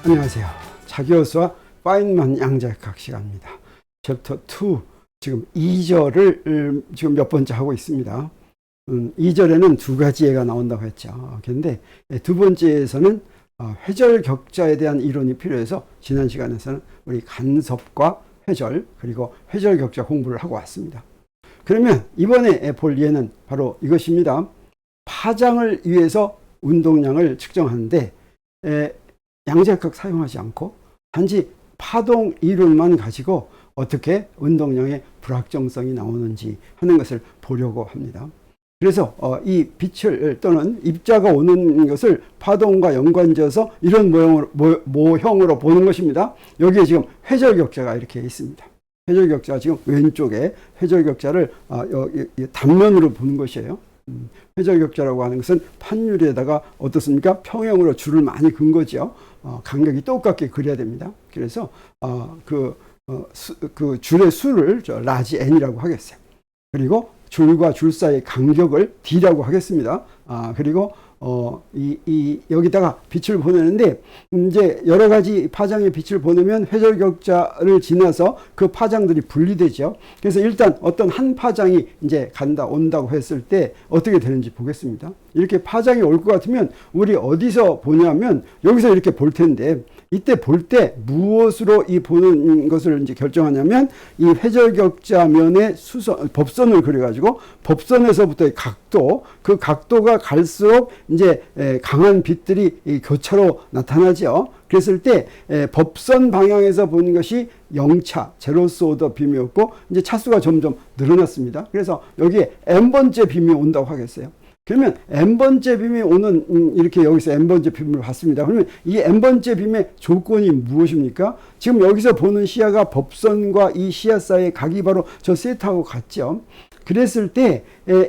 안녕하세요. 차기호수와 파인만 양자역학 시간입니다. 챕터 2 지금 2절을 지금 몇 번째 하고 있습니다. 2절에는 두 가지 예가 나온다고 했죠. 그런데 두 번째에서는 회절격자에 대한 이론이 필요해서 지난 시간에서는 우리 간섭과 회절 그리고 회절격자 공부를 하고 왔습니다. 그러면 이번에 볼 예는 바로 이것입니다. 파장을 위해서 운동량을 측정하는데 양자역학 사용하지 않고 단지 파동 이론만 가지고 어떻게 운동량의 불확정성이 나오는지 하는 것을 보려고 합니다. 그래서 이 빛을 또는 입자가 오는 것을 파동과 연관지어서 이런 모형으로 보는 것입니다. 여기에 지금 회절격자가 이렇게 있습니다. 회절격자 지금 왼쪽에 회절격자를 단면으로 보는 것이에요. 회절격자라고 하는 것은 판유리에다가 어떻습니까? 평형으로 줄을 많이 긋은 거죠. 간격이 똑같게 그려야 됩니다. 그래서 그 줄의 수를 라지 n이라고 하겠어요. 그리고 줄과 줄 사이의 간격을 d라고 하겠습니다. 그리고 여기다가 빛을 보내는데 이제 여러 가지 파장의 빛을 보내면 회절격자를 지나서 그 파장들이 분리되죠. 그래서 일단 어떤 한 파장이 이제 온다고 했을 때 어떻게 되는지 보겠습니다. 이렇게 파장이 올 것 같으면 우리 어디서 보냐면 여기서 이렇게 볼 텐데 이때 볼 때 무엇으로 이 보는 것을 이제 결정하냐면 이 회절격자면의 법선을 그려가지고 법선에서부터의 각도, 그 각도가 갈수록 이제 강한 빛들이 교차로 나타나죠. 그랬을 때 법선 방향에서 보는 것이 0차, 제로스 오더 빔이 없고 이제 차수가 점점 늘어났습니다. 그래서 여기에 n번째 빔이 온다고 하겠어요. 그러면 n번째 빔이 오는 이렇게 여기서 n번째 빔을 봤습니다. 그러면 이 n번째 빔의 조건이 무엇입니까? 지금 여기서 보는 시야가 법선과 이 시야 사이의 각이 바로 저 세타하고 같죠. 그랬을 때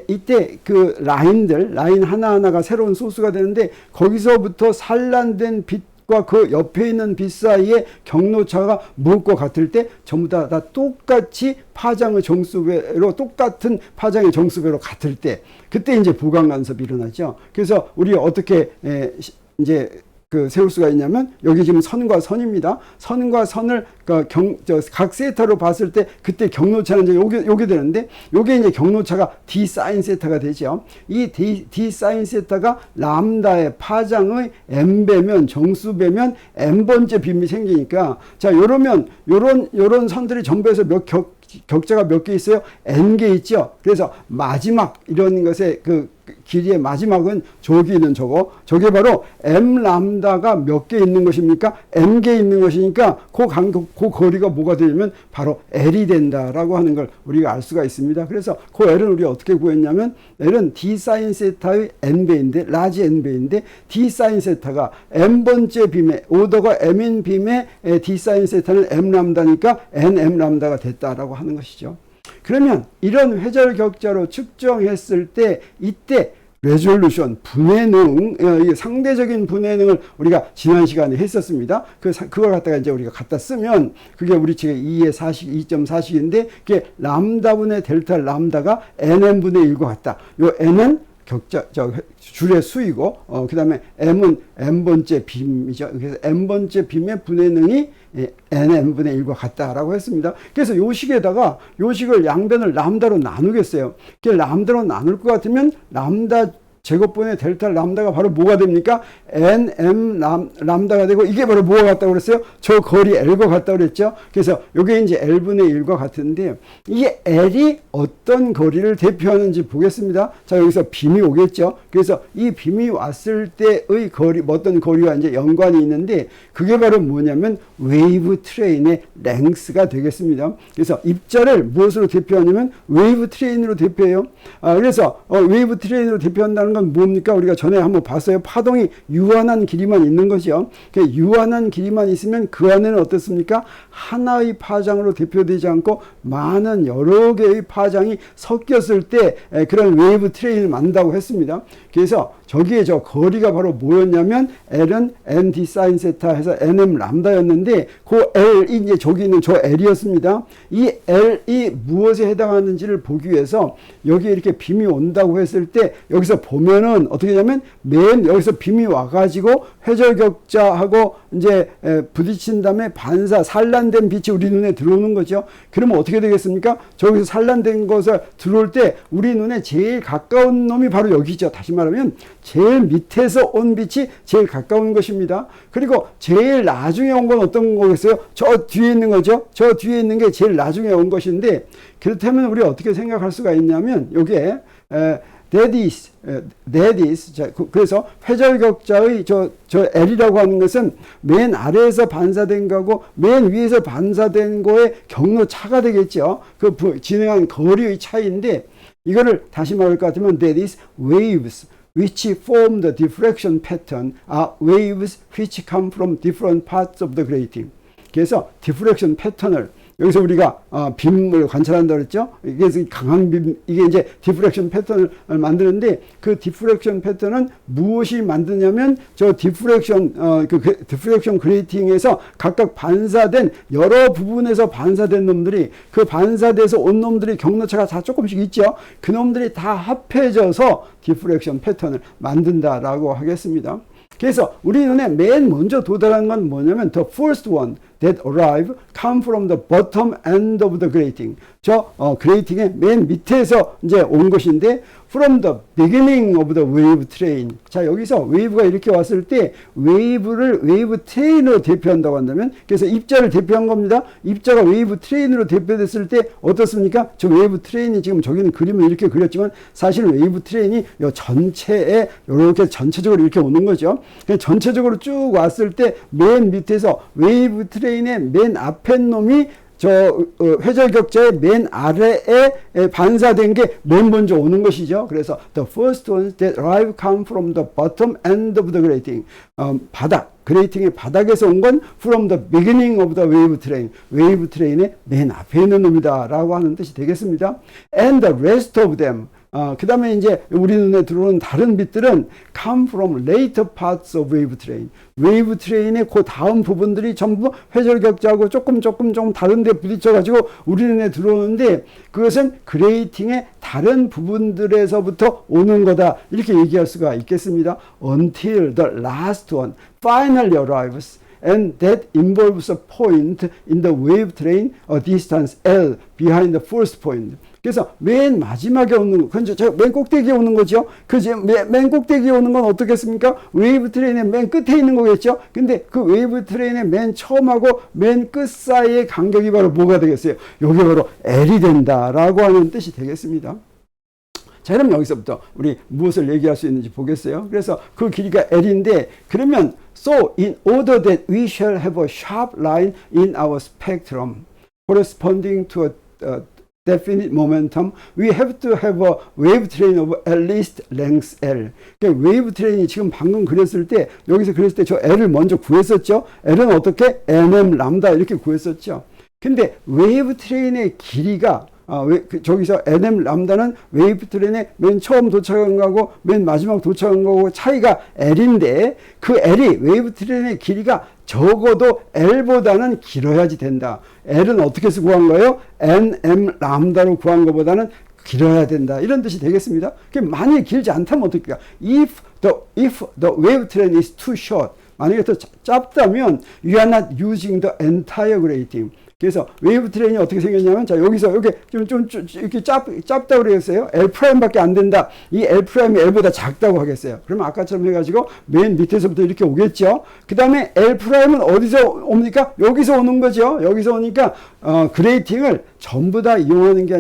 이때 그 라인 하나하나가 새로운 소스가 되는데 거기서부터 산란된 빛과 그 옆에 있는 빛 사이의 경로차가 무엇과 같을 때 전부 다 똑같이 파장의 정수배로 똑같은 파장의 정수배로 같을 때 그때 이제 부광간섭이 일어나죠. 그래서 우리 어떻게 이제 세울 수가 있냐면 여기 지금 선과 선입니다. 선과 선을 각 세타로 봤을 때 그때 경로차는 이제 요게 되는데 요게 이제 경로차가 d 사인 세타가 되죠. 이 d 사인 세타가 람다의 파장의 n배면 정수배면 n번째 빔이 생기니까 자 요런 선들이 전부 해서 격자가 몇 개 있어요? n개 있죠. 그래서 마지막 이런 것의 그 길이의 마지막은 저기 있는 저게 바로 m 람다가 몇 개 있는 것입니까? n개 있는 것이니까 그 거리가 뭐가 되냐면 바로 l이 된다라고 하는 걸 우리가 알 수가 있습니다. 그래서 그 l은 우리가 어떻게 구했냐면 l은 d 사인 세타의 n배인데 라지 n배인데 d 사인 세타가 n번째 빔의 오더가 m인 빔의 d 사인 세타는 m 람다니까 nm 람다가 됐다라고 하는 것이죠. 그러면 이런 회절격자로 측정했을 때 이때 레졸루션, 분해능, 상대적인 분해능을 우리가 지난 시간에 했었습니다. 그걸 갖다가 이제 우리가 갖다 쓰면 그게 우리 측의 2의 4식, 2.4식인데 그게 람다분의 델타 람다가 nm분의 1과 같다. 요 n은 줄의 수이고, 그 다음에 m은 n번째 빔이죠. 그래서 n번째 빔의 분해능이 nm분의 1과 같다라고 했습니다. 그래서 요 식에다가 요 식을 양변을 람다로 나누겠어요. 람다로 나눌 것 같으면 람다 제곱분의 델타 람다가 바로 뭐가 됩니까? nm 람다가 되고 이게 바로 뭐가 같다고 그랬어요? 저 거리 l과 같다고 그랬죠? 그래서 이게 이제 l분의 1과 같은데 이 l이 어떤 거리를 대표하는지 보겠습니다. 자, 여기서 빔이 오겠죠? 그래서 이 빔이 왔을 때의 거리, 어떤 거리와 이제 연관이 있는데 그게 바로 뭐냐면 웨이브 트레인의 랭스가 되겠습니다. 그래서 입자를 무엇으로 대표하냐면 웨이브 트레인으로 대표해요. 그래서 웨이브 트레인으로 대표한다는 건 뭡니까? 우리가 전에 한번 봤어요. 파동이 유한한 길이만 있는 거죠. 유한한 길이만 있으면 그 안에는 어떻습니까? 하나의 파장으로 대표되지 않고 많은 여러 개의 파장이 섞였을 때 그런 웨이브 트레인을 만든다고 했습니다. 그래서 저기에 저 거리가 바로 뭐였냐면 L은 ND 사인 세타 해서 NM 람다였는데 그 L이 이제 저기 있는 저 L이었습니다. 이 L이 무엇에 해당하는지를 보기 위해서 여기에 이렇게 빔이 온다고 했을 때 여기서 보면 오면은 어떻게 하냐면 맨 여기서 빔이 와가지고 회절격자하고 이제 부딪힌 다음에 산란된 빛이 우리 눈에 들어오는 거죠. 그러면 어떻게 되겠습니까? 저기서 산란된 것을 들어올 때 우리 눈에 제일 가까운 놈이 바로 여기죠. 다시 말하면 제일 밑에서 온 빛이 제일 가까운 것입니다. 그리고 제일 나중에 온 건 어떤 거겠어요? 저 뒤에 있는 거죠. 저 뒤에 있는 게 제일 나중에 온 것인데, 그렇다면 우리 어떻게 생각할 수가 있냐면 요게 that is. 자, 그래서 회절격자의 저 L이라고 하는 것은 맨 아래에서 반사된 거고 맨 위에서 반사된 거의 경로차가 되겠죠. 그 진행한 거리의 차이인데, 이거를 다시 말할 것 같으면 that is waves which form the diffraction pattern are waves which come from different parts of the grating. 그래서 diffraction 패턴을 여기서 우리가 빔을 관찰한다고 그랬죠. 이게 강한 빔, 이게 이제 디프렉션 패턴을 만드는데, 그 디프렉션 패턴은 무엇이 만드냐면 저 디프렉션 디프렉션 그레이팅에서 각각 반사된 여러 부분에서 반사된 놈들이, 그 반사돼서 온 놈들이 경로차가 다 조금씩 있죠. 그 놈들이 다 합해져서 디프렉션 패턴을 만든다라고 하겠습니다. 그래서 우리 눈에 맨 먼저 도달한 건 뭐냐면 the first one that arrive come from the bottom end of the grating. 저 그레이팅의 맨 밑에서 이제 온 것인데 from the beginning of the wave train. 자, 여기서 웨이브가 이렇게 왔을 때 웨이브를 웨이브 트레인으로 대표한다고 한다면, 그래서 입자를 대표한 겁니다. 입자가 웨이브 트레인으로 대표됐을 때 어떻습니까? 저 웨이브 트레인이 지금 저기는 그림을 이렇게 그렸지만 사실 웨이브 트레인이 요 전체에 이렇게 전체적으로 이렇게 오는 거죠. 전체적으로 쭉 왔을 때 맨 밑에서 웨이브 트레인의 맨 앞에 놈이 저 회절격자의 맨 아래에 반사된 게 맨 먼저 오는 것이죠. 그래서 the first ones that arrive come from the bottom end of the grating. 그레이팅의 바닥에서 온 건 from the beginning of the wave train. 웨이브 트레인의 맨 앞에 있는 놈이다 라고 하는 뜻이 되겠습니다. And the rest of them. 그 다음에 이제 우리 눈에 들어오는 다른 빛들은 come from later parts of wave train. 웨이브 트레인의 그 다음 부분들이 전부 회절격자하고 조금 다른 데 부딪혀가지고 우리 눈에 들어오는데, 그것은 그레이팅의 다른 부분들에서부터 오는 거다, 이렇게 얘기할 수가 있겠습니다. Until the last one finally arrives. And that involves a point in the wave train, a distance L behind the first point. 그래서 맨 마지막에 오는 거, 맨 꼭대기에 오는 거죠. 맨 꼭대기에 오는 건 어떻겠습니까? 웨이브 트레인의 맨 끝에 있는 거겠죠. 근데 그 웨이브 트레인의 맨 처음하고 맨 끝 사이의 간격이 바로 뭐가 되겠어요? 이게 바로 L이 된다라고 하는 뜻이 되겠습니다. 자, 그럼 여기서부터 우리 무엇을 얘기할 수 있는지 보겠어요. 그래서 그 길이가 L인데, 그러면 so in order that we shall have a sharp line in our spectrum corresponding to a definite momentum, we have to have a wave train of at least length L. 그러니까 웨이브 트레인이 지금 방금 그렸을 때, 여기서 그렸을 때 저 L을 먼저 구했었죠. L은 어떻게? nm 람다 이렇게 구했었죠. 근데 웨이브 트레인의 길이가 저기서 nm 람다는 웨이브 트레인의 맨 처음 도착한 거하고 맨 마지막 도착한 거하고 차이가 L인데, 그 L이 웨이브 트레인의 길이가 적어도 L보다는 길어야지 된다. L은 어떻게 해서 구한 거예요? nm 람다로 구한 것보다는 길어야 된다, 이런 뜻이 되겠습니다. 만약에 길지 않다면 어떻게 할까? If the wave train is too short, 만약에 더 짧다면 you are not using the entire grating. 그래서 웨이브 트레인이 어떻게 생겼냐면, 자, 여기서 이렇게 좀 이렇게 짧다고 그랬어요. L''밖에 안 된다. 이 L''이 L보다 작다고 하겠어요. 그러면 아까처럼 해가지고 맨 밑에서부터 이렇게 오겠죠. 그 다음에 L''은 어디서 옵니까? 여기서 오는 거죠. 여기서 오니까 그레이팅을 전부 다 이용하는 게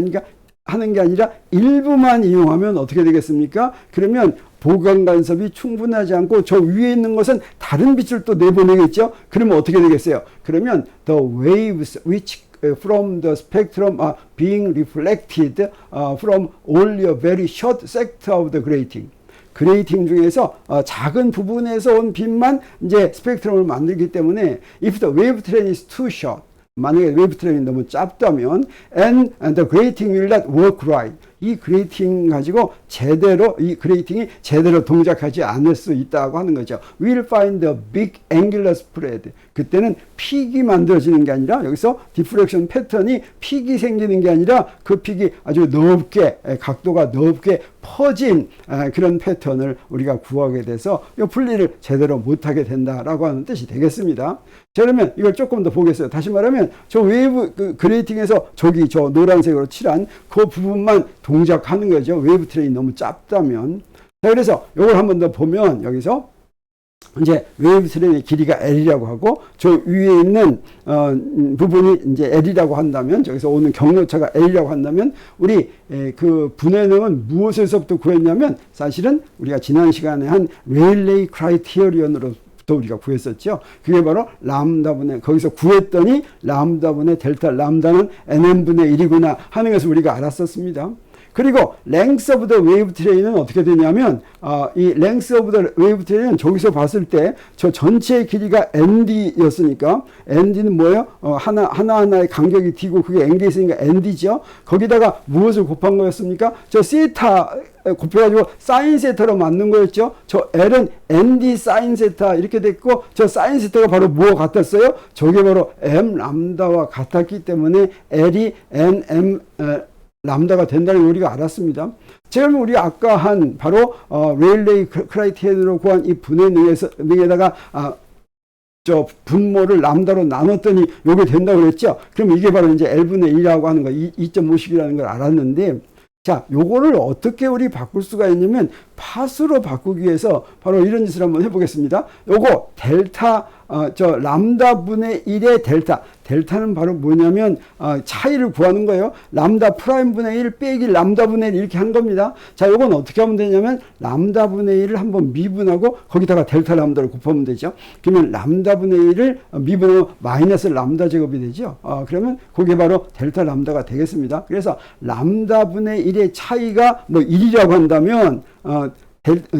아니라 일부만 이용하면 어떻게 되겠습니까? 그러면 보강 간섭이 충분하지 않고 저 위에 있는 것은 다른 빛을 또 내보내겠죠. 그러면 어떻게 되겠어요? 그러면 the waves which from the spectrum are being reflected from only a very short sector of the grating. 그레이팅 중에서 작은 부분에서 온 빛만 이제 스펙트럼을 만들기 때문에 if the wave train is too short, 만약에 웨이브 트레인이 너무 짧다면 and the grating will not work right. 이 그레이팅 가지고 제대로 이 그레이팅이 제대로 동작하지 않을 수 있다고 하는 거죠. We'll find a big angular spread. 그때는 픽이 만들어지는 게 아니라 여기서 디프렉션 패턴이 픽이 생기는 게 아니라 그 픽이 아주 넓게 각도가 넓게 퍼진 그런 패턴을 우리가 구하게 돼서 이 분리를 제대로 못하게 된다라고 하는 뜻이 되겠습니다. 자, 그러면 이걸 조금 더 보겠어요. 다시 말하면 저 웨이브 그레이팅에서 저기 저 노란색으로 칠한 그 부분만 동작하는 거죠. 웨이브 트레인이 너무 짧다면. 자, 그래서 이걸 한 번 더 보면 여기서 이제 웨이브 트레인의 길이가 L이라고 하고 저 위에 있는 부분이 이제 L이라고 한다면 저기서 오는 경로차가 L이라고 한다면 우리 그 분해능은 무엇에서부터 구했냐면 사실은 우리가 지난 시간에 한 레일레이 크라이테리언으로 또 우리가 구했었죠. 그게 바로 람다분의 거기서 구했더니 람다분의 델타 람다는 nm분의 1이구나 하는 것을 우리가 알았었습니다. 그리고 length of the wave train은 어떻게 되냐면 이 length of the wave train은 저기서 봤을 때 저 전체의 길이가 nd였으니까 nd는 뭐예요? 하나하나의 간격이 d고 그게 n개 있으니까 nd죠. 거기다가 무엇을 곱한 거였습니까? 저 세타 곱해가지고 사인 세타로 맞는 거였죠. 저 L은 ND 사인 세타 이렇게 됐고 저 사인 세타가 바로 뭐와 같았어요? 저게 바로 M 람다와 같았기 때문에 L이 NM 람다가 된다는 걸 우리가 알았습니다. 자, 그러면 우리가 아까 한 바로 레일레이 크라이테리언으로 구한 이 분해능에다가 저 분모를 람다로 나눴더니 요게 된다고 그랬죠. 그럼 이게 바로 이제 L분의 1이라고 하는 거 2.5식이라는 걸 알았는데 자, 요거를 어떻게 우리 바꿀 수가 있냐면 팥으로 바꾸기 위해서 바로 이런 짓을 한번 해보겠습니다. 요거 델타 저 람다 분의 1의 델타. 델타는 바로 뭐냐면 차이를 구하는 거예요. 람다 프라임 분의 1 빼기 람다 분의 1 이렇게 한 겁니다. 자, 요건 어떻게 하면 되냐면 람다 분의 1을 한번 미분하고 거기다가 델타 람다를 곱하면 되죠. 그러면 람다 분의 1을 미분하면 마이너스 람다 제곱이 되죠. 그러면 그게 바로 델타 람다가 되겠습니다. 그래서 람다 분의 1의 차이가 뭐 1이라고 한다면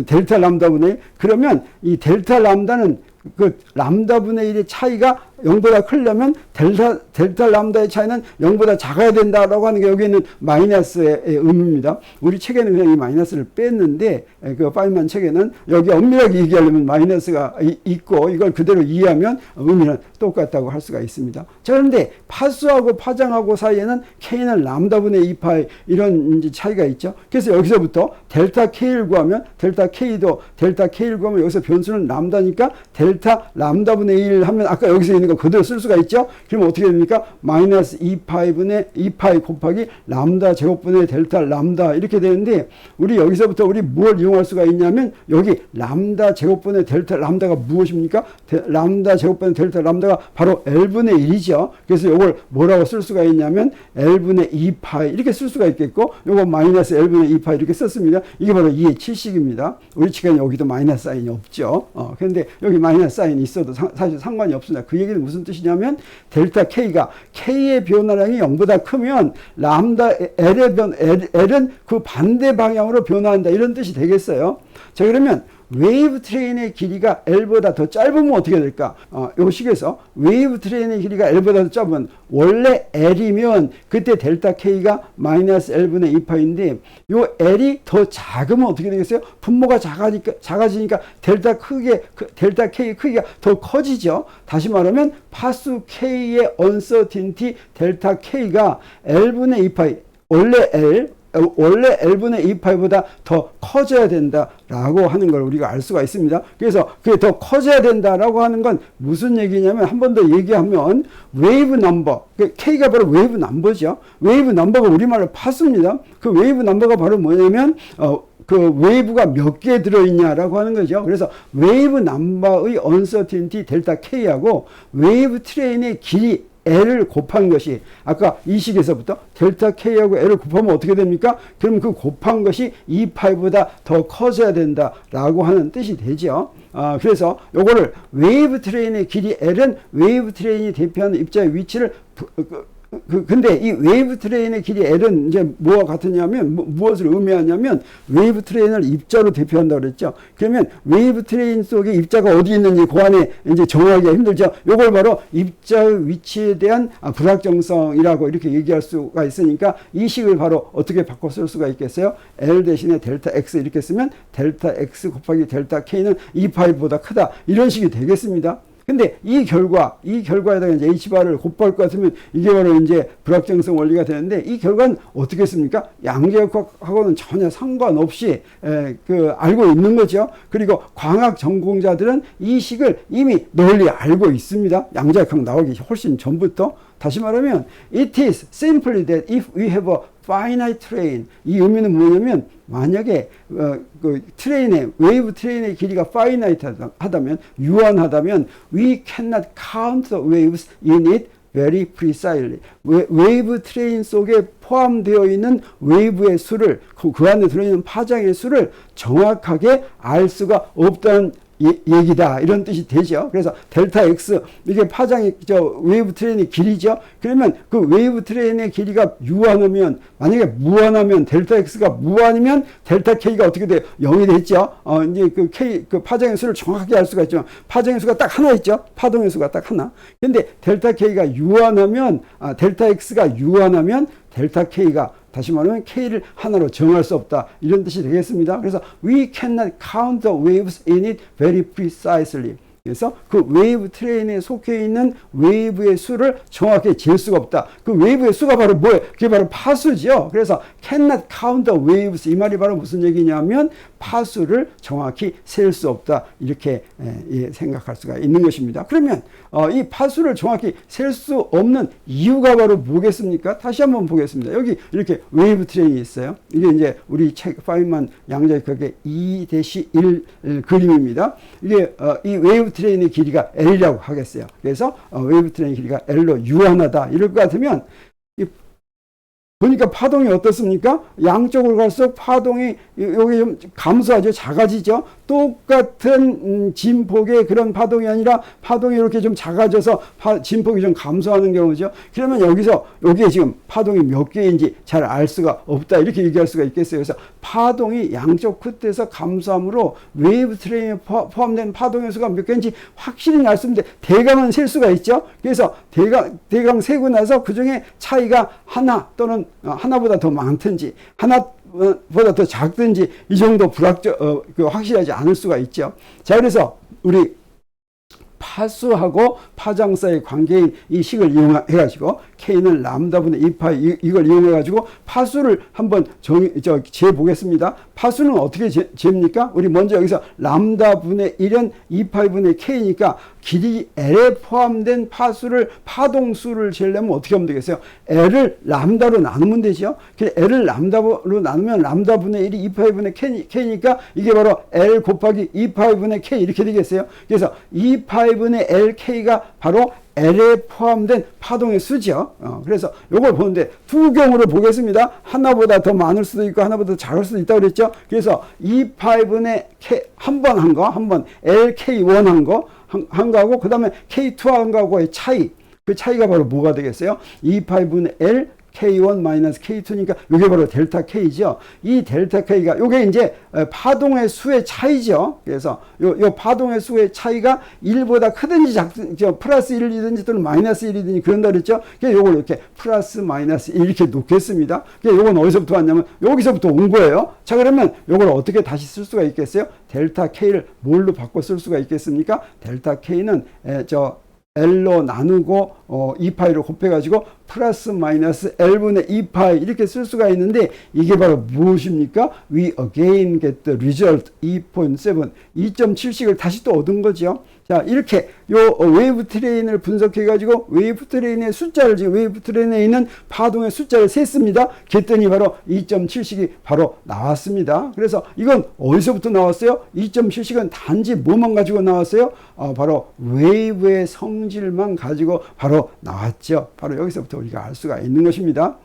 델타 람다 분의 1 그러면 이 델타 람다는 그 람다 분의 1의 차이가 0보다 크려면 델타 람다의 차이는 0보다 작아야 된다라고 하는 게 여기 있는 마이너스의 의미입니다. 우리 책에는 그냥 이 마이너스를 뺐는데 그 파이만 책에는 여기 엄밀하게 얘기하려면 마이너스가 있고 이걸 그대로 이해하면 의미는 똑같다고 할 수가 있습니다. 자, 그런데 파수하고 파장하고 사이에는 K는 람다 분의 2파이 이런 이제 차이가 있죠. 그래서 여기서부터 델타 K를 구하면 델타 K도 델타 K를 구하면 여기서 변수는 람다니까 델타 람다 분의 1 하면 아까 여기서 있는 거 그대로 쓸 수가 있죠. 그러면 어떻게 됩니까? 마이너스 2파이분의 2파이 곱하기 람다 제곱분의 델타 람다 이렇게 되는데 우리 여기서부터 우리 뭘 이용할 수가 있냐면 여기 람다 제곱분의 델타 람다가 무엇입니까? 람다 제곱분의 델타 람다가 바로 L분의 1이죠. 그래서 이걸 뭐라고 쓸 수가 있냐면 L분의 2파이 이렇게 쓸 수가 있겠고 요거 마이너스 L분의 2파이 이렇게 썼습니다. 이게 바로 2의 7식입니다. 우리 측에는 여기도 마이너스 사인이 없죠. 그런데 여기 마이너스 사인이 있어도 사실 상관이 없습니다. 그 얘기는 무슨 뜻이냐면 델타 K가 K의 변화량이 0보다 크면 람다 L은 그 반대 방향으로 변화한다 이런 뜻이 되겠어요. 자, 그러면 웨이브 트레인의 길이가 L보다 더 짧으면 어떻게 될까? 요 식에서 웨이브 트레인의 길이가 L보다 더 짧으면 원래 L이면 그때 델타 K가 마이너스 L분의 2파인데 요 L이 더 작으면 어떻게 되겠어요? 분모가 작아지니까 델타 K 크기가 더 커지죠. 다시 말하면 파수 K의 uncertainty 델타 K가 L분의 2파이 원래 L분의 2파이보다 더 커져야 된다라고 하는 걸 우리가 알 수가 있습니다. 그래서 그게 더 커져야 된다라고 하는 건 무슨 얘기냐면 한 번 더 얘기하면 웨이브 넘버, K가 바로 웨이브 넘버죠. 웨이브 넘버가 우리말로 파수입니다. 그 웨이브 넘버가 바로 뭐냐면 그 웨이브가 몇 개 들어있냐라고 하는 거죠. 그래서 웨이브 넘버의 uncertainty 델타 K하고 웨이브 트레인의 길이 L을 곱한 것이 아까 이 식에서부터 델타 K하고 L을 곱하면 어떻게 됩니까? 그럼 그 곱한 것이 2파이보다 더 커져야 된다라고 하는 뜻이 되죠. 그래서 요거를 웨이브 트레인의 길이 L은 웨이브 트레인이 대표하는 입자의 위치를 근데 이 웨이브 트레인의 길이 L은 이제 뭐와 같으냐면, 무엇을 의미하냐면, 웨이브 트레인을 입자로 대표한다고 그랬죠. 그러면 웨이브 트레인 속에 입자가 어디 있는지 그 안에 이제 정하기가 힘들죠. 요걸 바로 입자의 위치에 대한 불확정성이라고 이렇게 얘기할 수가 있으니까 이 식을 바로 어떻게 바꿔 쓸 수가 있겠어요? L 대신에 델타 X 이렇게 쓰면 델타 X 곱하기 델타 K는 2파이보다 크다. 이런 식이 되겠습니다. 근데 이 결과에다가 이제 H바를 곱할 것 같으면 이게 바로 이제 불확정성 원리가 되는데 이 결과는 어떻게 했습니까? 양자역학하고는 전혀 상관없이 알고 있는 거죠. 그리고 광학 전공자들은 이 식을 이미 널리 알고 있습니다. 양자역학 나오기 훨씬 전부터. 다시 말하면 it is simply that if we have a finite train, 이 의미는 뭐냐면 만약에 그 트레인의 웨이브 트레인의 길이가 finite 하다면 유한하다면 we cannot count the waves in it very precisely. 웨이브 트레인 속에 포함되어 있는 웨이브의 수를 그 안에 들어있는 파장의 수를 정확하게 알 수가 없다는 얘기다 이런 뜻이 되죠. 그래서 델타 X 이게 파장이 웨이브 트레인의 길이죠. 그러면 그 웨이브 트레인의 길이가 유한하면 만약에 무한하면 델타 X가 무한이면 델타 K가 어떻게 돼요? 0이 됐죠. 이제 그 K 그 파장의 수를 정확하게 알 수가 있죠. 파장의 수가 딱 하나 있죠. 파동의 수가 딱 하나. 근데 델타 K가 유한하면 델타 X가 유한하면 델타 K가 다시 말하면 K를 하나로 정할 수 없다. 이런 뜻이 되겠습니다. 그래서 we cannot count the waves in it very precisely. 그래서 그 웨이브 트레인에 속해 있는 웨이브의 수를 정확히 잴 수가 없다. 그 웨이브의 수가 바로 뭐예요? 그게 바로 파수죠. 그래서 cannot count the waves. 이 말이 바로 무슨 얘기냐면 파수를 정확히 셀 수 없다. 이렇게 생각할 수가 있는 것입니다. 그러면 이 파수를 정확히 셀 수 없는 이유가 바로 뭐겠습니까? 다시 한번 보겠습니다. 여기 이렇게 웨이브 트레인이 있어요. 이게 이제 우리 책 파이만 양자역학의 2-1 그림입니다. 이게 이 웨이브 트레인의 길이가 L이라고 하겠어요. 그래서 웨이브 트레인의 길이가 L로 유한하다. 이럴 것 같으면 보니까 파동이 어떻습니까? 양쪽으로 갈수록 파동이 여기 좀 감소하죠. 작아지죠. 똑같은 진폭의 그런 파동이 아니라 파동이 이렇게 좀 작아져서 진폭이 좀 감소하는 경우죠. 그러면 여기에 지금 파동이 몇 개인지 잘 알 수가 없다. 이렇게 얘기할 수가 있겠어요. 그래서 파동이 양쪽 끝에서 감소함으로 웨이브 트레인에 포함된 파동의 수가 몇 개인지 확실히 알 수 있는데 대강은 셀 수가 있죠. 그래서 대강 세고 나서 그 중에 차이가 하나 또는 하나보다 더 많든지 하나보다 더 작든지 이 정도 확실하지 않을 수가 있죠. 자, 그래서 우리 파수하고 파장 사이의 관계인 이 식을 이용해가지고 K는 람다분의 2파이 이걸 이용해가지고 파수를 한번 재보겠습니다. 파수는 어떻게 재입니까? 우리 먼저 여기서 람다분의 1은 2파이분의 K니까 길이 L에 포함된 파동수를 재려면 어떻게 하면 되겠어요? L을 람다로 나누면 되죠. L을 람다로 나누면 람다분의 1이 2파이분의 K니까 이게 바로 L 곱하기 2파이분의 K 이렇게 되겠어요. 그래서 2파이분의 LK가 바로 L에 포함된 파동의 수죠. 그래서 이걸 보는데 두 경우를 보겠습니다. 하나보다 더 많을 수도 있고 하나보다 더 작을 수도 있다고 그랬죠. 그래서 2파이분의 K 한 번 LK1 한 거하고 그 다음에 K2 한 거하고의 차이. 그 차이가 바로 뭐가 되겠어요? 2파이분의 L K1 K2니까 이게 바로 델타 K죠. 이 델타 K가 이게 이제 파동의 수의 차이죠. 그래서 요 파동의 수의 차이가 1보다 크든지 작든지 플러스 1이든지 또는 마이너스 1이든지 그런다 그랬죠. 그래서 요걸 이렇게 플러스 마이너스 1 이렇게 놓겠습니다. 요건 어디서부터 왔냐면 여기서부터 온 거예요. 자, 그러면 요걸 어떻게 다시 쓸 수가 있겠어요? 델타 K를 뭘로 바꿔 쓸 수가 있겠습니까? 델타 K는 L로 나누고 2파이로 곱해가지고 플러스 마이너스 L분의 2파이 이렇게 쓸 수가 있는데 이게 바로 무엇입니까? We again get the result 2.7 2.7씩을 다시 또 얻은 거죠. 자, 이렇게 요 웨이브 트레인을 분석해가지고 웨이브 트레인의 숫자를 지금 웨이브 트레인에 있는 파동의 숫자를 셌습니다. 그랬더니 바로 2.7씩이 바로 나왔습니다. 그래서 이건 어디서부터 나왔어요? 2.7씩은 단지 뭐만 가지고 나왔어요? 바로 웨이브의 성질만 가지고 바로 나왔죠. 바로 여기서부터 우리가 알 수가 있는 것입니다.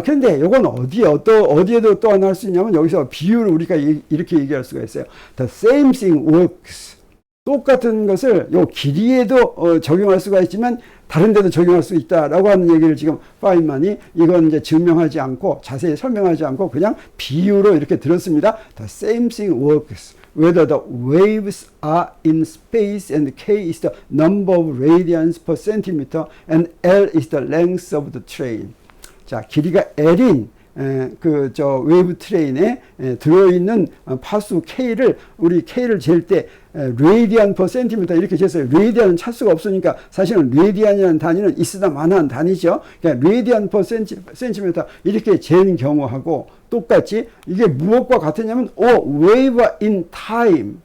그런데 이건 어디에도 또 하나 할 수 있냐면 여기서 비유를 우리가 이렇게 얘기할 수가 있어요. The same thing works. 똑같은 것을 요 길이에도 적용할 수가 있지만 다른 데도 적용할 수 있다라고 하는 얘기를 지금 파인만이 이건 이제 증명하지 않고 자세히 설명하지 않고 그냥 비유로 이렇게 들었습니다. The same thing works whether the waves are in space and k is the number of radians per centimeter and l is the length of the train. 자, 길이가 L인 웨이브 트레인에 들어있는 파수 K를 우리 K를 잴 때 레디안 퍼 센티미터 이렇게 쟀어요. 레디안은 찾을 수가 없으니까 사실은 레디안이라는 단위는 있으나 마나한 단위죠. 그러니까 레디안 퍼 센티미터 이렇게 재는 경우하고 똑같이 이게 무엇과 같으냐면 wave in time.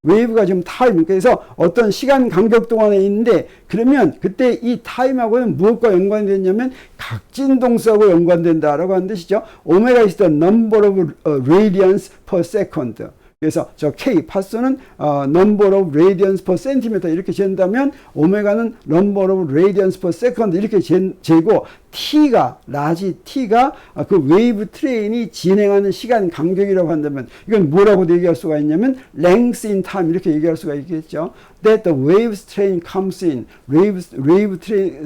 웨이브가 지금 타임, 그래서 어떤 시간 간격 동안에 있는데 그러면 그때 이 타임하고는 무엇과 연관이 됐냐면 각진동수하고 연관된다라고 하는 뜻이죠. 오메가 is the number of radians per second. 그래서 저 K 파수는 number of radians per centimeter 이렇게 잰다면 오메가는 number of radians per second 이렇게 재고 T가 라지 T가 그 웨이브 트레인이 진행하는 시간 간격이라고 한다면 이건 뭐라고 얘기할 수가 있냐면 length in time 이렇게 얘기할 수가 있겠죠. That the waves train comes in 웨이브 트레인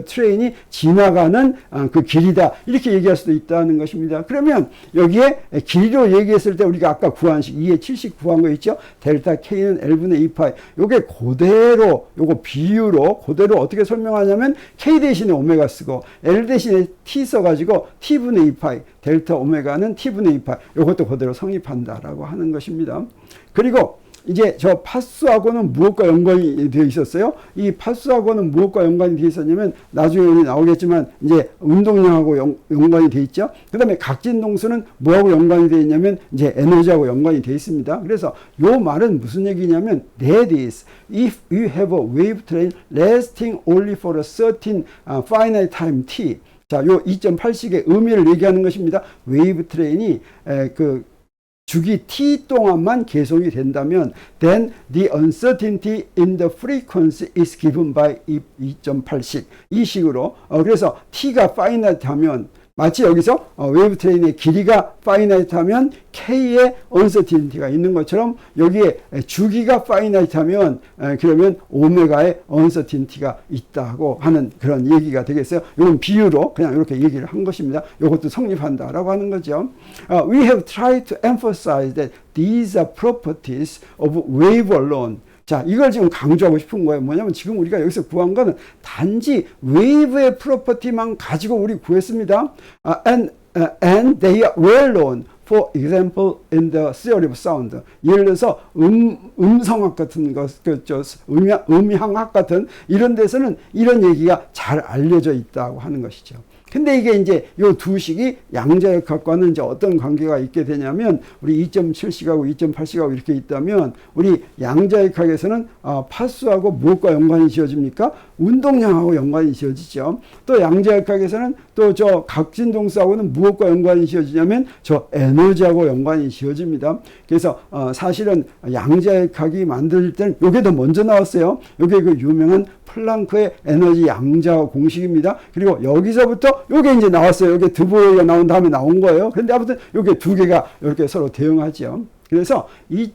트레인이 지나가는 그 길이다 이렇게 얘기할 수도 있다는 것입니다. 그러면 여기에 길이로 얘기했을 때 우리가 아까 구한 식 2의 7식 구한 거 있죠. 델타 K는 L분의 2파이 요게 그대로 요거 비유로 그대로 어떻게 설명하냐면 K 대신에 오메가 쓰고 L 대신에 T 써가지고 T분의 2파이 델타 오메가는 T분의 2파이 요것도 그대로 성립한다라고 하는 것입니다. 그리고 이제 저 파수하고는 무엇과 연관이 되어 있었어요? 이 파수하고는 무엇과 연관이 되어 있었냐면 나중에 나오겠지만 이제 운동량하고 연관이 되어 있죠. 그 다음에 각진동수는 뭐하고 연관이 되어 있냐면 이제 에너지하고 연관이 되어 있습니다. 그래서 요 말은 무슨 얘기냐면 that is if you have a wave train lasting only for a certain finite time t. 자, 요 2.8식의 의미를 얘기하는 것입니다. 웨이브 트레인이 주기 t 동안만 계속이 된다면 then the uncertainty in the frequency is given by 2.8식 이 식으로 그래서 t가 finite 하면 마치 여기서 웨이브 트레인의 길이가 finite 하면 k의 uncertainty가 있는 것처럼 여기에 주기가 finite 하면 그러면 오메가의 uncertainty가 있다고 하는 그런 얘기가 되겠어요. 이건 비유로 그냥 이렇게 얘기를 한 것입니다. 이것도 성립한다라고 하는 거죠. We have tried to emphasize that these are properties of wave alone. 자, 이걸 지금 강조하고 싶은 거예요. 뭐냐면 지금 우리가 여기서 구한 거는 단지 웨이브의 프로퍼티만 가지고 우리 구했습니다. And they are well known. For example, in the theory of sound. 예를 들어서 음성학 같은 것, 음향학 같은 이런 데서는 이런 얘기가 잘 알려져 있다고 하는 것이죠. 근데 이게 이제 요 두 식이 양자역학과는 이제 어떤 관계가 있게 되냐면 우리 2.7식하고 2.8식하고 이렇게 있다면 우리 양자역학에서는 파수하고 무엇과 연관이 지어집니까? 운동량하고 연관이 지어지죠. 또 양자역학에서는 또 저 각진동수하고는 무엇과 연관이 지어지냐면 저 에너지하고 연관이 지어집니다. 그래서 사실은 양자역학이 만들 때는 요게 더 먼저 나왔어요. 요게 그 유명한 플랑크의 에너지 양자 공식입니다. 그리고 여기서부터 요게 이제 나왔어요. 요게 드보이가 나온 다음에 나온 거예요. 그런데 아무튼 요게 두 개가 이렇게 서로 대응하죠. 그래서 이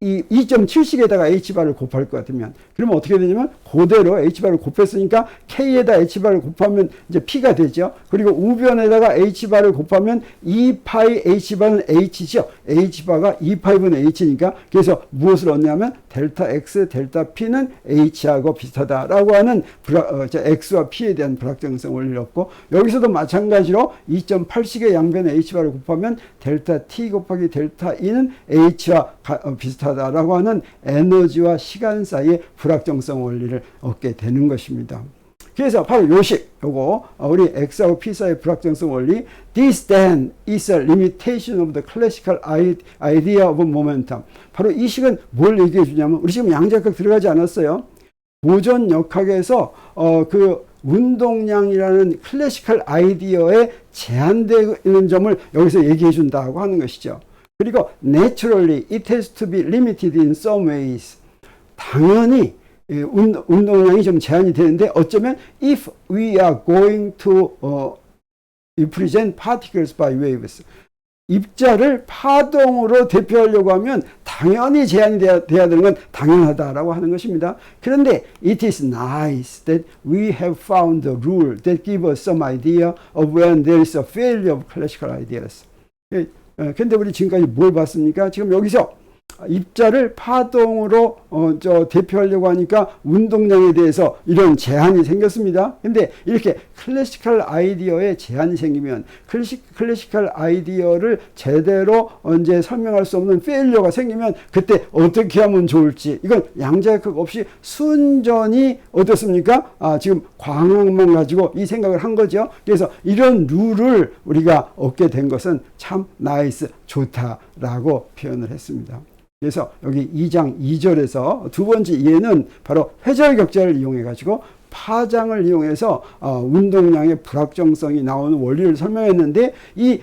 2.7식에다가 Hbar을 곱할 것 같으면 그러면 어떻게 되냐면 그대로 Hbar을 곱했으니까 K에다 Hbar을 곱하면 이제 P가 되죠. 그리고 우변에다가 Hbar을 곱하면 2파이 Hbar은 H죠. Hbar가 2파이분의 H니까 그래서 무엇을 얻냐면 델타 X, 델타 P는 H하고 비슷하다라고 하는 X와 P에 대한 불확정성 원리를 얻고 여기서도 마찬가지로 2.8식의 양변에 Hbar을 곱하면 델타 T 곱하기 델타 E는 H와 비슷하다라고 하는 에너지와 시간 사이의 불확정성 원리를 얻게 되는 것입니다. 그래서 바로 요식, 요거 우리 X하고 P 사이의 불확정성 원리 This then is a limitation of the classical idea of momentum. 바로 이 식은 뭘 얘기해 주냐면 우리 지금 양자역학 들어가지 않았어요. 보존역학에서 그 운동량이라는 클래시컬 아이디어에 제한되는 점을 여기서 얘기해 준다고 하는 것이죠. 그리고 naturally it has to be limited in some ways. 당연히 운동량이 좀 제한이 되는데 어쩌면 if we are going to represent particles by waves. 입자를 파동으로 대표하려고 하면 당연히 제한이 돼야 되는 건 당연하다라고 하는 것입니다. 그런데 it is nice that we have found a rule that gives us some idea of when there is a failure of classical ideas. 근데 우리 지금까지 뭘 봤습니까? 지금 여기서 입자를 파동으로 대표하려고 하니까 운동량에 대해서 이런 제한이 생겼습니다. 근데 이렇게 클래시컬 아이디어에 제한이 생기면 클래시컬 아이디어를 제대로 이제 설명할 수 없는 페일러가 생기면 그때 어떻게 하면 좋을지 이건 양자역학 없이 순전히 어떻습니까? 지금 광학만 가지고 이 생각을 한 거죠. 그래서 이런 룰을 우리가 얻게 된 것은 참 나이스 좋다라고 표현을 했습니다. 그래서 여기 2장 2절에서 두 번째 예는 바로 회절격자를 이용해 가지고 파장을 이용해서 운동량의 불확정성이 나오는 원리를 설명했는데 이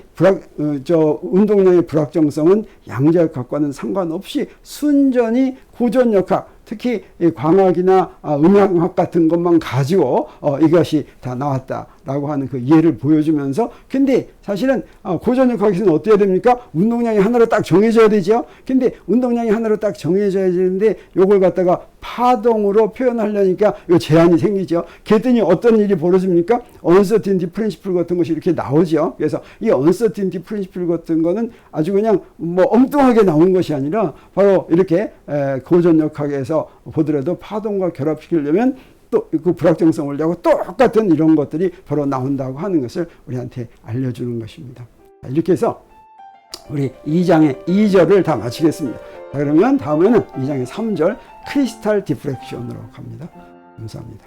운동량의 불확정성은 양자역학과는 상관없이 순전히 고전역학 특히 광학이나 음향학 같은 것만 가지고 이것이 다 나왔다라고 하는 그 예를 보여주면서 근데 사실은 고전역학에서는 어때야 됩니까? 운동량이 하나로 딱 정해져야 되죠. 근데 운동량이 하나로 딱 정해져야 되는데 요걸 갖다가 파동으로 표현하려니까 요 제한이 생기죠. 그랬더니 어떤 일이 벌어집니까? uncertainty principle 같은 것이 이렇게 나오죠. 그래서 이 uncertainty principle 같은 거는 아주 그냥 뭐 엉뚱하게 나온 것이 아니라 바로 이렇게 고전역학에서 보더라도 파동과 결합시키려면 또 그 불확정성을 내고 똑같은 이런 것들이 바로 나온다고 하는 것을 우리한테 알려주는 것입니다. 이렇게 해서 우리 2장의 2절을 다 마치겠습니다. 자, 그러면 다음에는 2장의 3절 크리스탈 디프렉션으로 갑니다. 감사합니다.